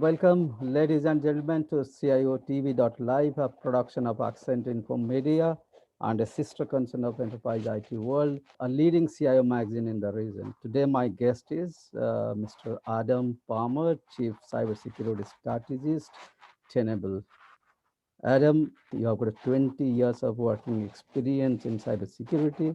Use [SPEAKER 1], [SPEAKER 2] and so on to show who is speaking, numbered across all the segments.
[SPEAKER 1] Welcome, ladies and gentlemen, to CIOTV.live, a production of Accent Info Media and a sister concern of Enterprise IT World, a leading CIO magazine in the region. Today, my guest is Mr. Adam Palmer, Chief Cybersecurity Strategist, Tenable. Adam, you have got 20 years of working experience in cybersecurity.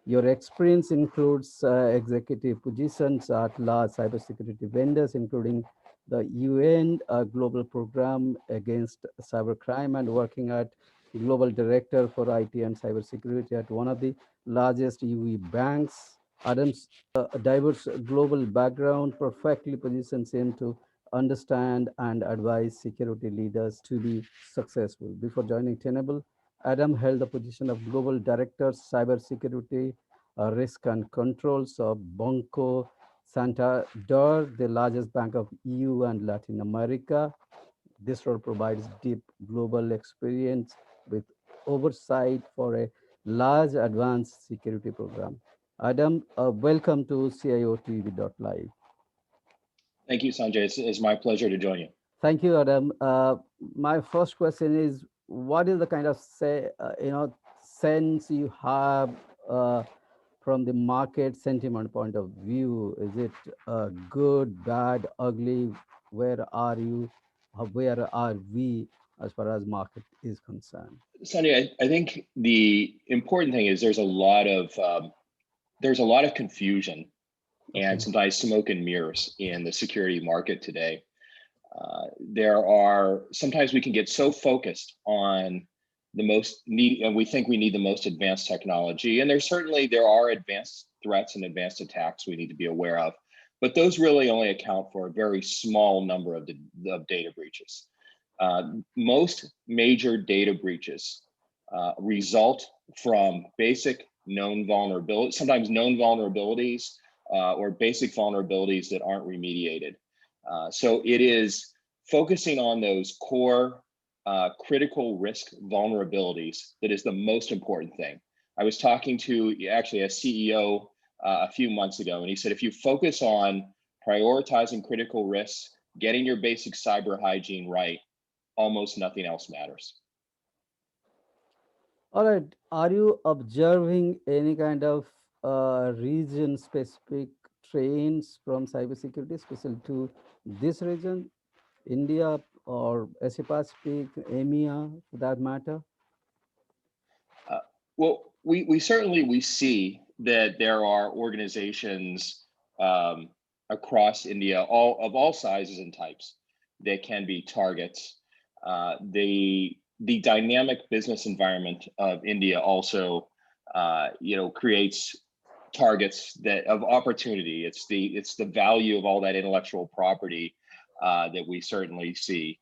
[SPEAKER 1] Your experience includes executive positions at large cybersecurity vendors, including the UN Global Program Against Cybercrime, and working at Global Director for IT and Cybersecurity at one of the largest UE banks. Adam's diverse global background perfectly positions him to understand and advise security leaders to be successful. Before joining Tenable, Adam held the position of Global Director, Cybersecurity, Risk and Controls of Banco Santander, the largest bank of EU and Latin America. This role provides deep global experience with oversight for a large advanced security program. Adam, welcome to CIOTV.live.
[SPEAKER 2] Thank you, Sanjay. It's my pleasure to join you.
[SPEAKER 1] Thank you, Adam. My first question is, what is the kind of sense you have from the market sentiment point of view? Is it good, bad, ugly? Where are you? Where are we as far as market is concerned?
[SPEAKER 2] Sanjay, I think the important thing is there's a lot of confusion and sometimes smoke and mirrors in the security market today. Sometimes we can get so focused on the most need, and we think we need the most advanced technology. And there are advanced threats and advanced attacks we need to be aware of, but those really only account for a very small number of data breaches. Most major data breaches result from basic known vulnerabilities, sometimes known vulnerabilities, or basic vulnerabilities that aren't remediated. So it is focusing on those core critical risk vulnerabilities that is the most important thing. I was talking to actually a CEO a few months ago, and he said, if you focus on prioritizing critical risks, getting your basic cyber hygiene right, almost nothing else matters.
[SPEAKER 1] All right. Are you observing any kind of region-specific trends from cybersecurity, especially to this region, India or Asia Pacific, EMEA, for that matter?
[SPEAKER 2] Well, we certainly see that there are organizations across India, of all sizes and types, that can be targets. The dynamic business environment of India also, creates targets of opportunity. It's the value of all that intellectual property that we certainly see.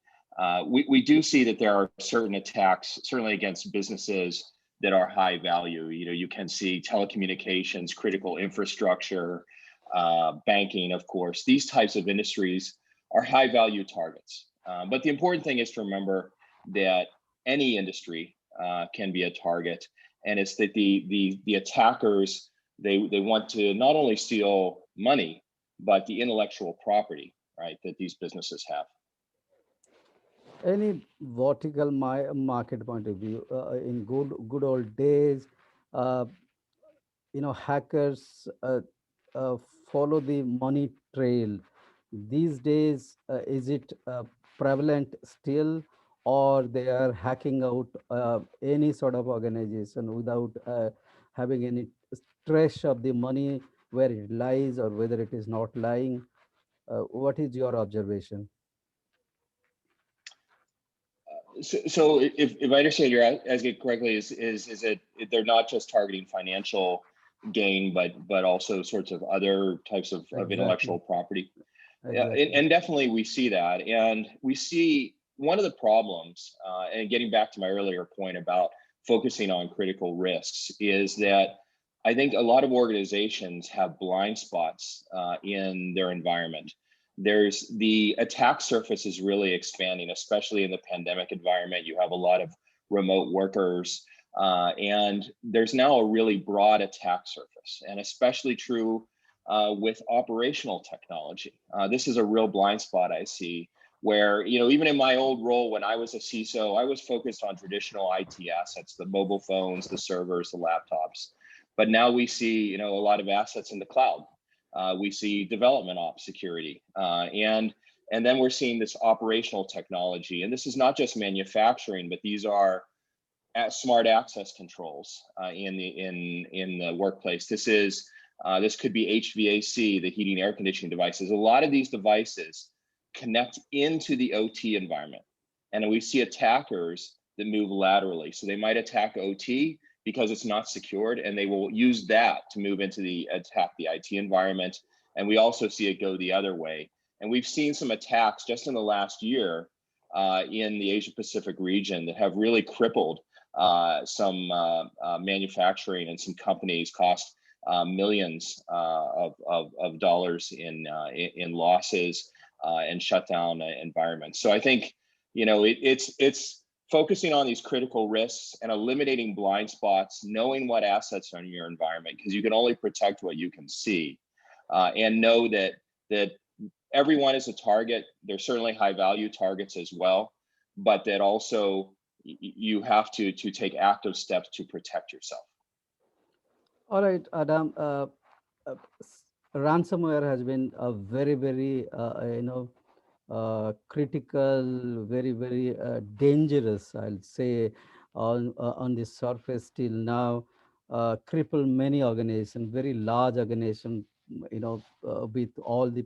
[SPEAKER 2] We do see that there are certain attacks, certainly against businesses that are high value. You can see telecommunications, critical infrastructure, banking, of course. These types of industries are high value targets. But the important thing is to remember that any industry can be a target, and it's that the attackers, they want to not only steal money, but the intellectual property, right, that these businesses have.
[SPEAKER 1] Any vertical market point of view, in good old days, uh, hackers follow the money trail. These days, is it prevalent still, or they are hacking out any sort of organization without having any trace of the money, where it lies or whether it is not lying? What is your observation?
[SPEAKER 2] So if I understand you're asking correctly, is it they're not just targeting financial gain, but also sorts of other types of
[SPEAKER 1] Exactly.
[SPEAKER 2] intellectual property? Yeah,
[SPEAKER 1] Exactly.
[SPEAKER 2] and definitely we see that, and we see one of the problems, and getting back to my earlier point about focusing on critical risks, is that I think a lot of organizations have blind spots in their environment. There's the attack surface is really expanding, especially in the pandemic environment. You have a lot of remote workers, and there's now a really broad attack surface, and especially true with operational technology. This is a real blind spot I see where, even in my old role when I was a CISO, I was focused on traditional IT assets, the mobile phones, the servers, the laptops. But now we see, a lot of assets in the cloud. We see development ops security, and then we're seeing this operational technology. And this is not just manufacturing, but these are smart access controls in the workplace. This could be HVAC, the heating air conditioning devices. A lot of these devices connect into the OT environment, and we see attackers that move laterally. So they might attack OT because it's not secured, and they will use that to move into attack the IT environment. And we also see it go the other way. And we've seen some attacks just in the last year in the Asia Pacific region that have really crippled some manufacturing, and some companies cost millions of dollars in losses and shut down environments. So I think it's focusing on these critical risks and eliminating blind spots, knowing what assets are in your environment, because you can only protect what you can see, and know that everyone is a target. There's certainly high value targets as well, but that also you have to take active steps to protect yourself.
[SPEAKER 1] All right, Adam. Ransomware has been a very, very, critical, very, very dangerous, I'll say, on the surface till now, cripple many organizations, very large organizations, with all the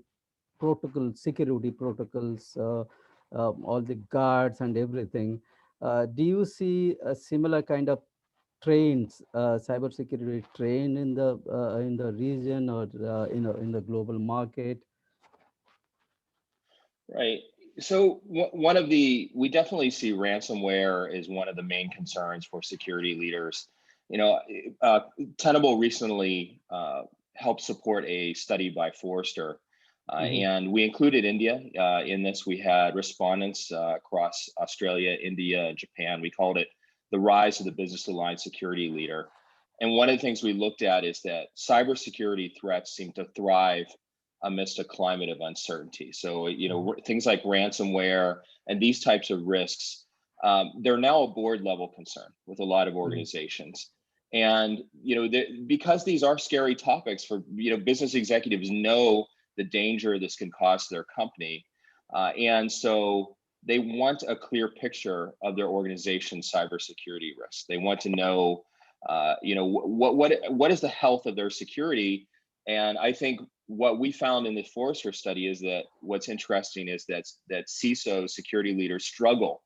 [SPEAKER 1] security protocols, all the guards and everything. Do you see a similar kind of trains, cybersecurity train in the region, or in the global market?
[SPEAKER 2] Right. So we definitely see ransomware as one of the main concerns for security leaders. You know, uh, Tenable recently helped support a study by Forrester,
[SPEAKER 1] Hmm.
[SPEAKER 2] and we included India in this. We had respondents across Australia, India, Japan. We called it the rise of the business aligned security leader. And one of the things we looked at is that cybersecurity threats seem to thrive amidst a climate of uncertainty. So, things like ransomware and these types of risks, they're now a board level concern with a lot of
[SPEAKER 1] Hmm.
[SPEAKER 2] organizations. And, because these are scary topics for, business executives know the danger this can cause their company. And so they want a clear picture of their organization's cybersecurity risks. They want to know, what is the health of their security. And I think what we found in the Forrester study is that what's interesting is that CISO security leaders struggle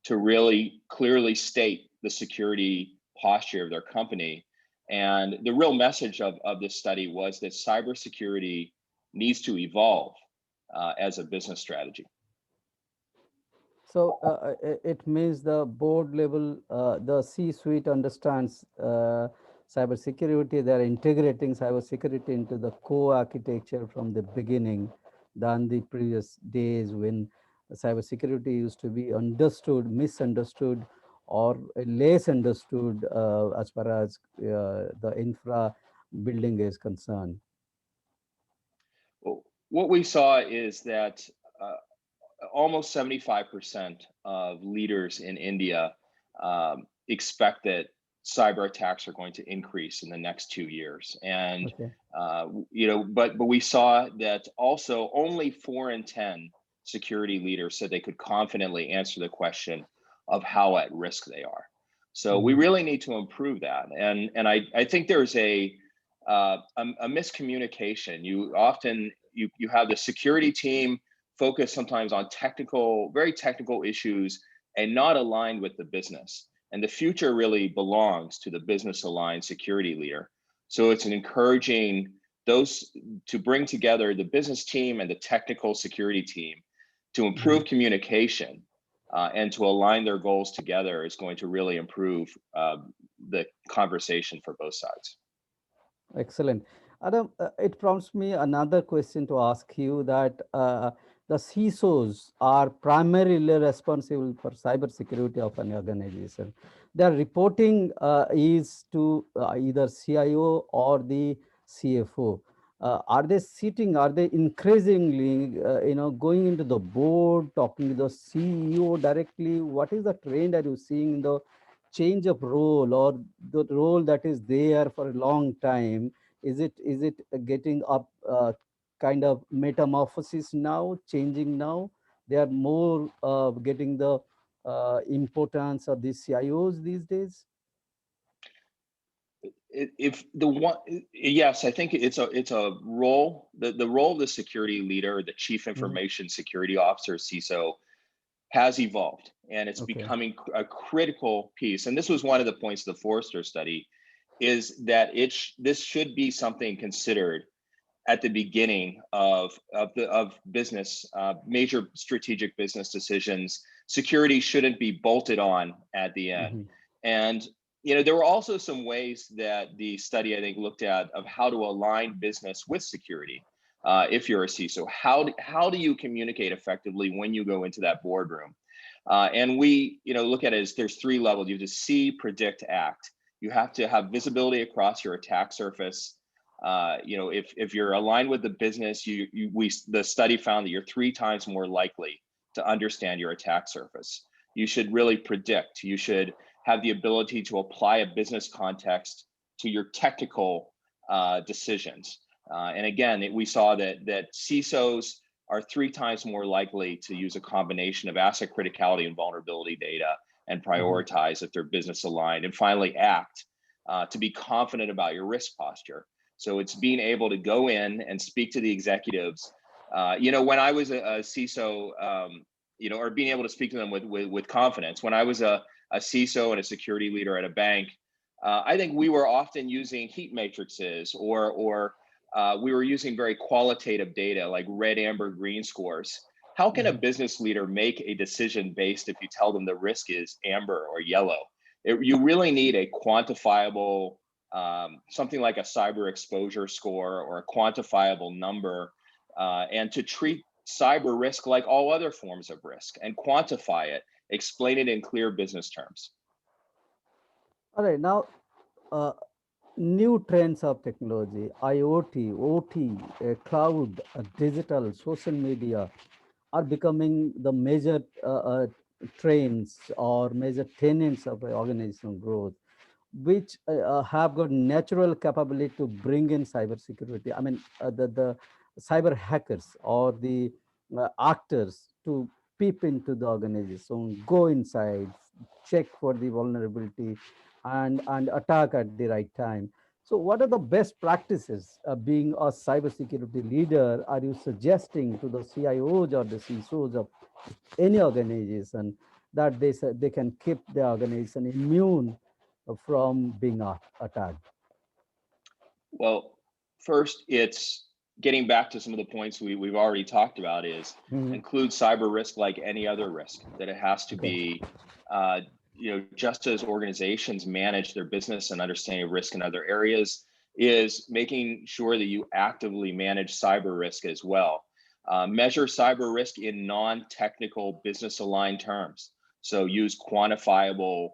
[SPEAKER 2] to really clearly state the security posture of their company. And the real message of this study was that cybersecurity needs to evolve as a business strategy.
[SPEAKER 1] So it means the board level, the C-suite understands cybersecurity. They are integrating cybersecurity into the core architecture from the beginning than the previous days when cybersecurity used to be understood, misunderstood, or less understood as far as the infra building is concerned.
[SPEAKER 2] Well, what we saw is that uh, almost 75% of leaders in India expect that cyber attacks are going to increase in the next 2 years. And,
[SPEAKER 1] Okay.
[SPEAKER 2] but we saw that also only 4 in 10 security leaders said they could confidently answer the question of how at risk they are. So we
[SPEAKER 1] Mhm.
[SPEAKER 2] really need to improve that. And I think there's a miscommunication. You have the security team focus sometimes on very technical issues and not aligned with the business. And the future really belongs to the business aligned security leader. So it's an encouraging those to bring together the business team and the technical security team to
[SPEAKER 1] Mhm.
[SPEAKER 2] improve communication and to align their goals together is going to really improve the conversation for both sides.
[SPEAKER 1] Excellent. Adam, it prompts me another question to ask you that the CISOs are primarily responsible for cybersecurity of an organization. Their reporting is to either CIO or the CFO. Are they sitting, are they increasingly, going into the board, talking to the CEO directly? What is the trend are you seeing in the change of role, or the role that is there for a long time? Is it getting up, kind of metamorphosis now, changing now? They are more getting the importance of the CIOs these days.
[SPEAKER 2] If the one, yes, I think it's a role. The role of the security leader, the chief
[SPEAKER 1] Mhm.
[SPEAKER 2] information security officer, CISO, has evolved, and it's
[SPEAKER 1] Okay.
[SPEAKER 2] becoming a critical piece. And this was one of the points of the Forrester study, is that this should be something considered at the beginning of business, major strategic business decisions. Security shouldn't be bolted on at the end.
[SPEAKER 1] Mhm.
[SPEAKER 2] And there were also some ways that the study, I think, looked at of how to align business with security. If you're a CISO, how do you communicate effectively when you go into that boardroom? And we look at it as there's three levels. You have to see, predict, act. You have to have visibility across your attack surface. If you're aligned with the business, the study found that you're 3 times more likely to understand your attack surface. You should really predict. You should have the ability to apply a business context to your technical decisions. And again, we saw that CISOs are 3 times more likely to use a combination of asset criticality and vulnerability data and
[SPEAKER 1] Mhm.
[SPEAKER 2] prioritize if they're business aligned. And finally, act to be confident about your risk posture. So it's being able to go in and speak to the executives. When I was a CISO, or being able to speak to them with confidence. When I was a CISO and a security leader at a bank, I think we were often using heat matrices, or we were using very qualitative data like red, amber, green scores. How can a
[SPEAKER 1] Mhm.
[SPEAKER 2] business leader make a decision based if you tell them the risk is amber or yellow? You really need a quantifiable, something like a cyber exposure score or a quantifiable number, and to treat cyber risk like all other forms of risk and quantify it, explain it in clear business terms.
[SPEAKER 1] All right, now, uh, new trends of technology, IoT, OT, cloud, digital, social media are becoming the major trends or major tenets of organizational growth, which have got natural capability to bring in cybersecurity. I mean, the cyber hackers or the actors to peep into the organization, go inside, check for the vulnerability, and attack at the right time. So, what are the best practices, being a cybersecurity leader, are you suggesting to the CIOs or the CISOs of any organization, that they can keep the organization immune from being attacked?
[SPEAKER 2] Well, first, it's getting back to some of the points we've already talked about, is
[SPEAKER 1] Mhm.
[SPEAKER 2] include cyber risk like any other risk, that it has to
[SPEAKER 1] Okay.
[SPEAKER 2] be, just as organizations manage their business and understanding of risk in other areas, is making sure that you actively manage cyber risk as well. Measure cyber risk in non-technical business aligned terms. So use quantifiable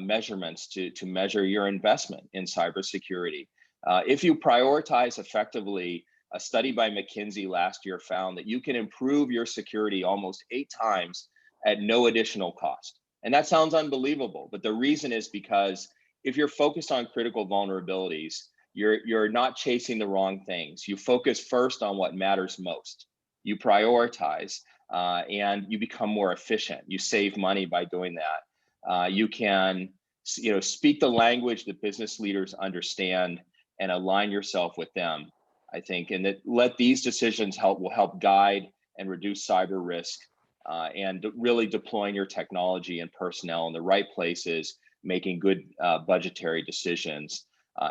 [SPEAKER 2] measurements to measure your investment in cybersecurity. If you prioritize effectively, a study by McKinsey last year found that you can improve your security almost 8 times at no additional cost. And that sounds unbelievable, but the reason is because if you're focused on critical vulnerabilities, you're not chasing the wrong things. You focus first on what matters most. You prioritize, and you become more efficient. You save money by doing that. You can, speak the language that business leaders understand and align yourself with them, I think, and that let these decisions will help guide and reduce cyber risk, and really deploying your technology and personnel in the right places, making good budgetary decisions.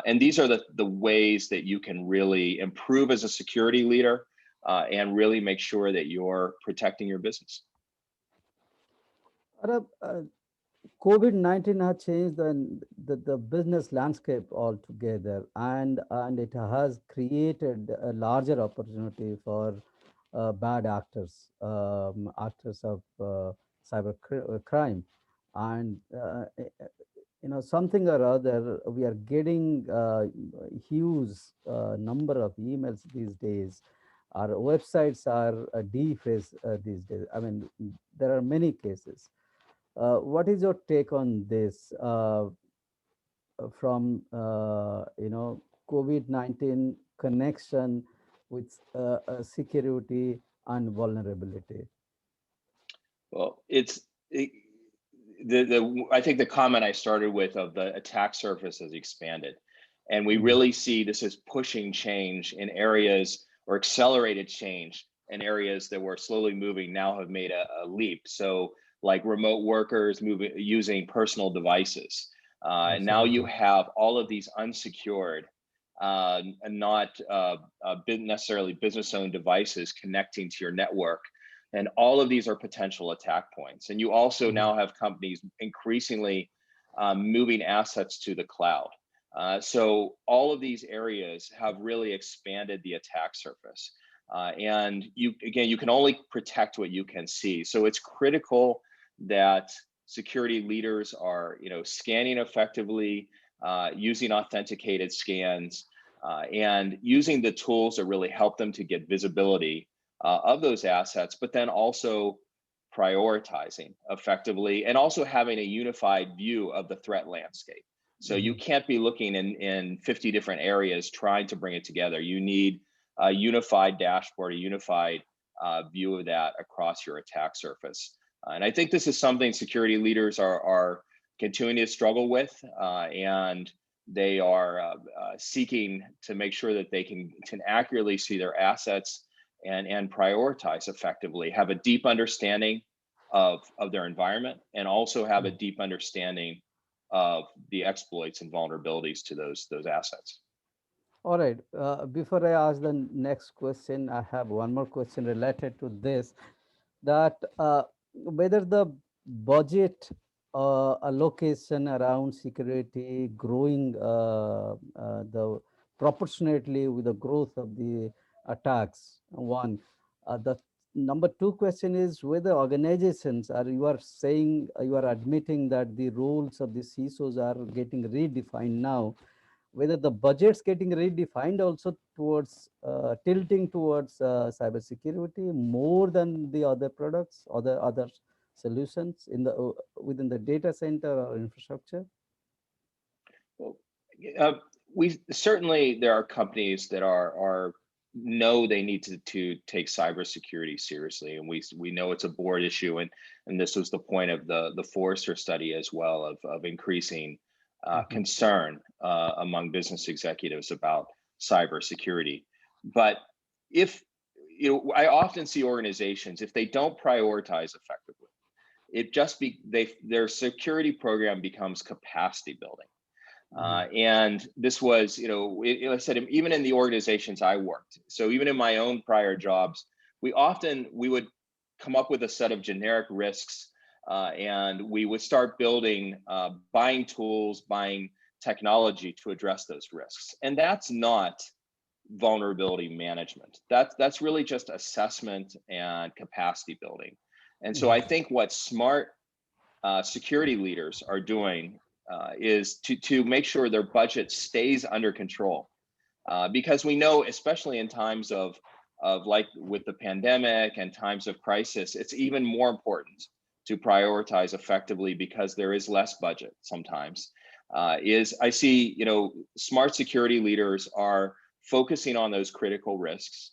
[SPEAKER 2] And these are the ways that you can really improve as a security leader, and really make sure that you're protecting your business.
[SPEAKER 1] Arab, COVID-19 has changed the business landscape altogether, and it has created a larger opportunity for bad actors, actors of cyber crime. And something or other, we are getting huge number of emails these days. Our websites are defaced these days. I mean, there are many cases. What is your take on this from COVID-19 connection with security and vulnerability?
[SPEAKER 2] Well, the I think the comment I started with of the attack surface has expanded, and we
[SPEAKER 1] Mhm.
[SPEAKER 2] really see this as pushing change in areas, or accelerated change in areas that were slowly moving, now have made a leap. So like remote workers moving using personal devices. And now you
[SPEAKER 1] Absolutely.
[SPEAKER 2] have all of these unsecured, and not necessarily business owned devices connecting to your network, and all of these are potential attack points. And you also
[SPEAKER 1] Mhm.
[SPEAKER 2] now have companies increasingly moving assets to the cloud. So all of these areas have really expanded the attack surface. And you can only protect what you can see. So it's critical that security leaders are, scanning effectively, using authenticated scans, and using the tools that really help them to get visibility of those assets, but then also prioritizing effectively, and also having a unified view of the threat landscape. So you
[SPEAKER 1] Mhm.
[SPEAKER 2] can't be looking in 50 different areas trying to bring it together. You need a unified dashboard, a unified view of that across your attack surface. And I think this is something security leaders are continuing to struggle with, and they are seeking to make sure that they can accurately see their assets, and prioritize effectively, have a deep understanding of their environment, and also have a
[SPEAKER 1] Mhm.
[SPEAKER 2] deep understanding of the exploits and vulnerabilities to those assets.
[SPEAKER 1] All right. Before I ask the next question, I have one more question related to this. That whether the budget allocation around security growing the proportionately with the growth of the attacks. One, the number two question is whether organizations are, you are saying, you are admitting that the roles of the CISOs are getting redefined now, whether the budget's getting redefined also towards tilting towards cybersecurity more than the other products, other solutions in the within the data center or infrastructure.
[SPEAKER 2] Well, uh, we certainly, there are companies that are know they need to take cybersecurity seriously, and we know it's a board issue, and this was the point of the Forrester study as well, of increasing
[SPEAKER 1] Mhm.
[SPEAKER 2] concern among business executives about cybersecurity. But if I often see organizations, if they don't prioritize effectively, it just be they their security program becomes capacity building.
[SPEAKER 1] Mhm.
[SPEAKER 2] And this was, I said, even in the organizations I worked, so even in my own prior jobs, we would come up with a set of generic risks, and we would start building, buying tools, buying technology to address those risks. And that's not vulnerability management. That's really just assessment and capacity building. And so
[SPEAKER 1] Mhm.
[SPEAKER 2] I think what smart security leaders are doing is to make sure their budget stays under control, because we know, especially in times of like with the pandemic and times of crisis, it's even more important to prioritize effectively, because there is less budget sometimes. Is I see, smart security leaders are focusing on those critical risks.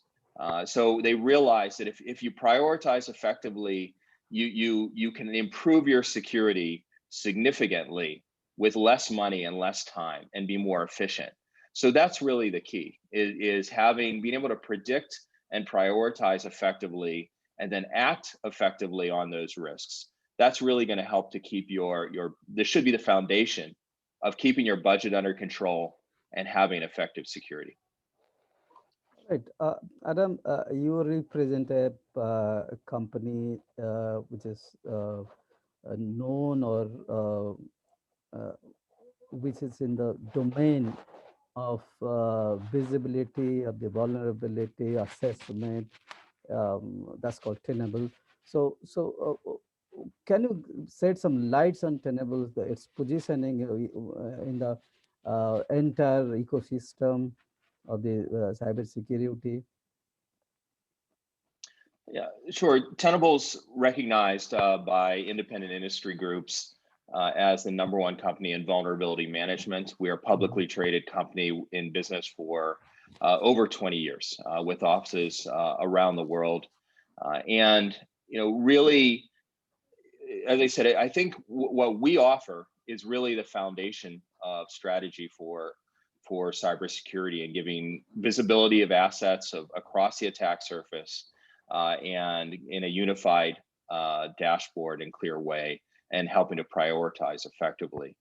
[SPEAKER 2] So they realize that if you prioritize effectively, you can improve your security significantly with less money and less time, and be more efficient. So that's really the key, is being able to predict and prioritize effectively, and then act effectively on those risks. That's really going to help to keep your this should be the foundation of keeping your budget under control and having effective security.
[SPEAKER 1] Right. Adam, you represent a company which is known or which is in the domain of visibility of the vulnerability assessment. That's called Tenable. So can you shed some lights on Tenable, its positioning in the entire ecosystem of the cybersecurity?
[SPEAKER 2] Yeah, sure. Tenable's recognized by independent industry groups as the #1 company in vulnerability management. We are a
[SPEAKER 1] Mhm.
[SPEAKER 2] publicly traded company in business for over 20 years with offices around the world. And, really, as I said, I think what we offer is really the foundation of strategy for cybersecurity and giving visibility of assets across the attack surface and in a unified dashboard and clear way, and helping to prioritize effectively.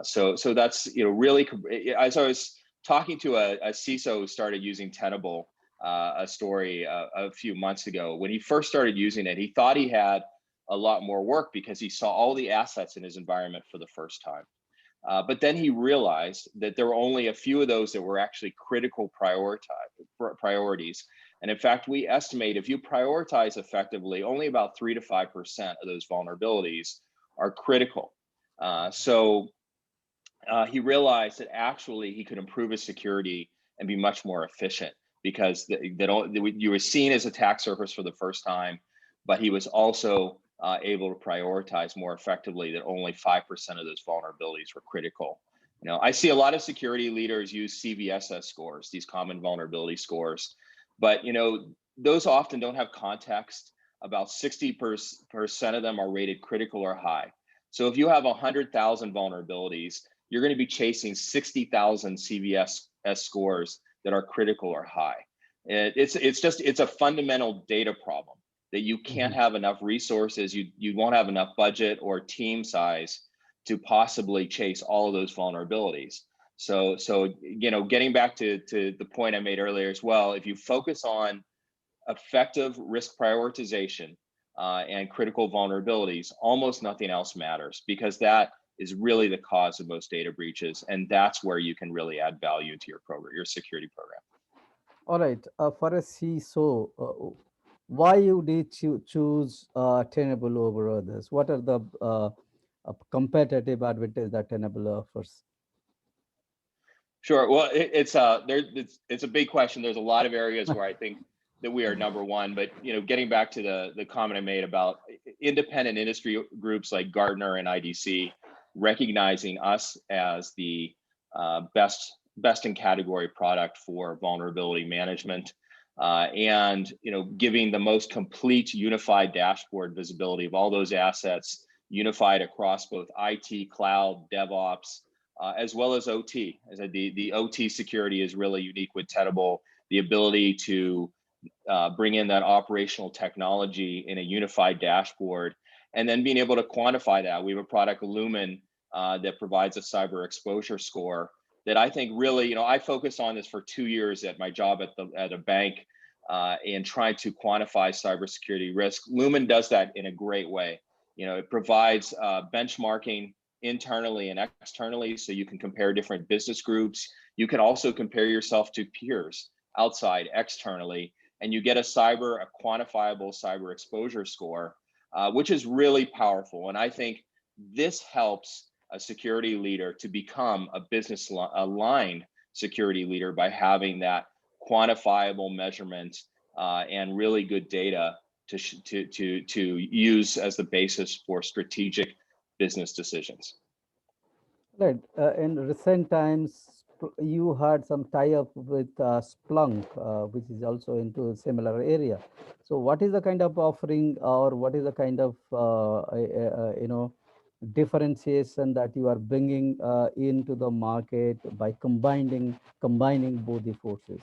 [SPEAKER 2] So that's really, as I was talking to a CISO who started using Tenable, a story a few months ago. When he first started using it, he thought he had a lot more work because he saw all the assets in his environment for the first time. But then he realized that there were only a few of those that were actually critical priorities. And in fact, we estimate if you prioritize effectively, only about 3 to 5% of those vulnerabilities are critical. So he realized that actually he could improve his security and be much more efficient because you were seen as attack surface for the first time, but he was also able to prioritize more effectively that only 5% of those vulnerabilities were critical. I see a lot of security leaders use CVSS scores, these common vulnerability scores, but those often don't have context. About 60% of them are rated critical or high. So if you have 100,000 vulnerabilities, you're going to be chasing 60,000 CVS scores that are critical or high. It's a fundamental data problem that you can't
[SPEAKER 1] Mhm.
[SPEAKER 2] have enough resources. You won't have enough budget or team size to possibly chase all of those vulnerabilities. So getting back to the point I made earlier as well, if you focus on effective risk prioritization and critical vulnerabilities, almost nothing else matters, because that is really the cause of most data breaches, and that's where you can really add value to your program, your security program.
[SPEAKER 1] All right. For a CISO, why you did choose Tenable over others? What are the competitive advantage that Tenable offers?
[SPEAKER 2] Sure. Well, it's a big question. There's a lot of areas where I think that we are #1, but getting back to the comment I made about independent industry groups like Gartner and IDC recognizing us as the best in category product for vulnerability management, and giving the most complete unified dashboard visibility of all those assets unified across both IT, cloud, DevOps, as well as OT. As the OT security is really unique with Tenable. The ability to bring in that operational technology in a unified dashboard, and then being able to quantify that. We have a product, Lumen, that provides a cyber exposure score that I think really, I focused on this for 2 years at my job at a bank, and trying to quantify cybersecurity risk. Lumen does that in a great way. It provides benchmarking internally and externally, so you can compare different business groups. You can also compare yourself to peers outside externally, and you get a quantifiable cyber exposure score, which is really powerful. And I think this helps a security leader to become a business aligned security leader by having that quantifiable measurement and really good data to use as the basis for strategic business decisions.
[SPEAKER 1] Right. In recent times, you had some tie-up with Splunk, which is also into similar area. So, what is the kind of offering, or what is the kind of differentiation that you are bringing into the market by combining both the forces?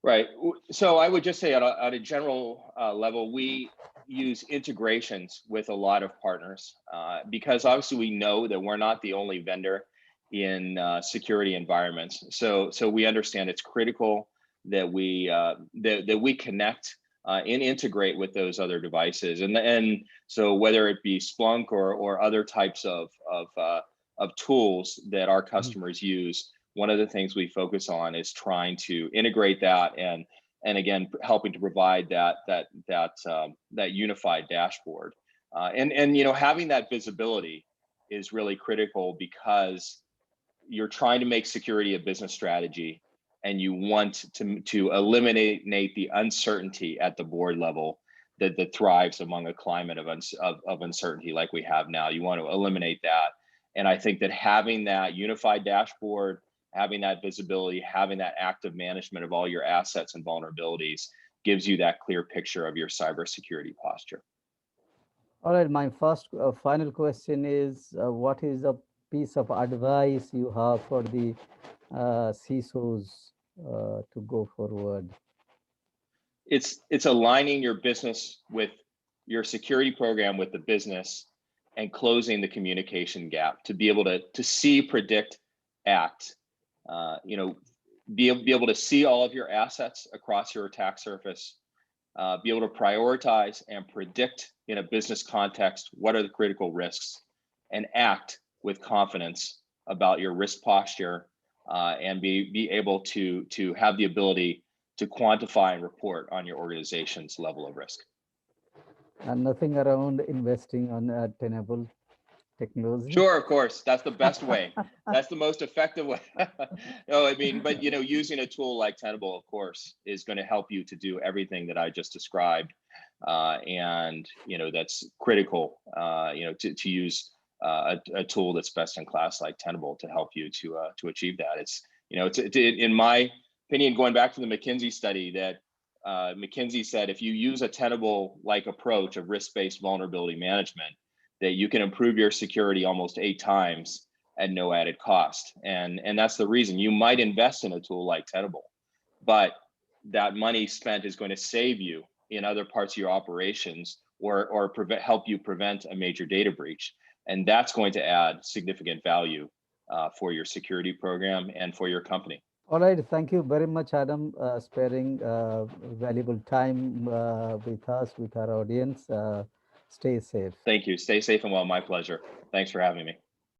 [SPEAKER 2] Right. So I would just say at a general level, we use integrations with a lot of partners because obviously we know that we're not the only vendor in security environments. So we understand it's critical that we connect and integrate with those other devices. And so whether it be Splunk or other types of tools that our
[SPEAKER 1] Mhm.
[SPEAKER 2] customers use, one of the things we focus on is trying to integrate that, and again helping to provide that unified dashboard. And having that visibility is really critical because you're trying to make security a business strategy, and you want to eliminate the uncertainty at the board level that thrives among a climate of uncertainty like we have now. You want to eliminate that. And I think that having that unified dashboard, having that visibility, having that active management of all your assets and vulnerabilities gives you that clear picture of your cybersecurity posture.
[SPEAKER 1] All right, my first final question is, what is a piece of advice you have for the CISOs to go forward?
[SPEAKER 2] It's aligning your business with your security program with the business and closing the communication gap to be able to see, predict, act. Be able to see all of your assets across your attack surface, be able to prioritize and predict in a business context what are the critical risks, and act with confidence about your risk posture, and be able to have the ability to quantify and report on your organization's level of risk.
[SPEAKER 1] And nothing around investing on Tenable technology?
[SPEAKER 2] Sure, of course, that's the best way. That's the most effective way. No, I mean, but using a tool like Tenable, of course, is going to help you to do everything that I just described, and that's critical. To use a tool that's best in class like Tenable to help you to achieve that. It's in my opinion, going back to the McKinsey study, that McKinsey said if you use a Tenable-like approach of risk-based vulnerability management, that you can improve your security almost 8 times at no added cost. And that's the reason you might invest in a tool like Tenable, but that money spent is going to save you in other parts of your operations, or help you prevent a major data breach. And that's going to add significant value for your security program and for your company.
[SPEAKER 1] All right, thank you very much, Adam, sparing valuable time with us, with our audience. Stay safe.
[SPEAKER 2] Thank you. Stay safe and well. My pleasure. Thanks for having me.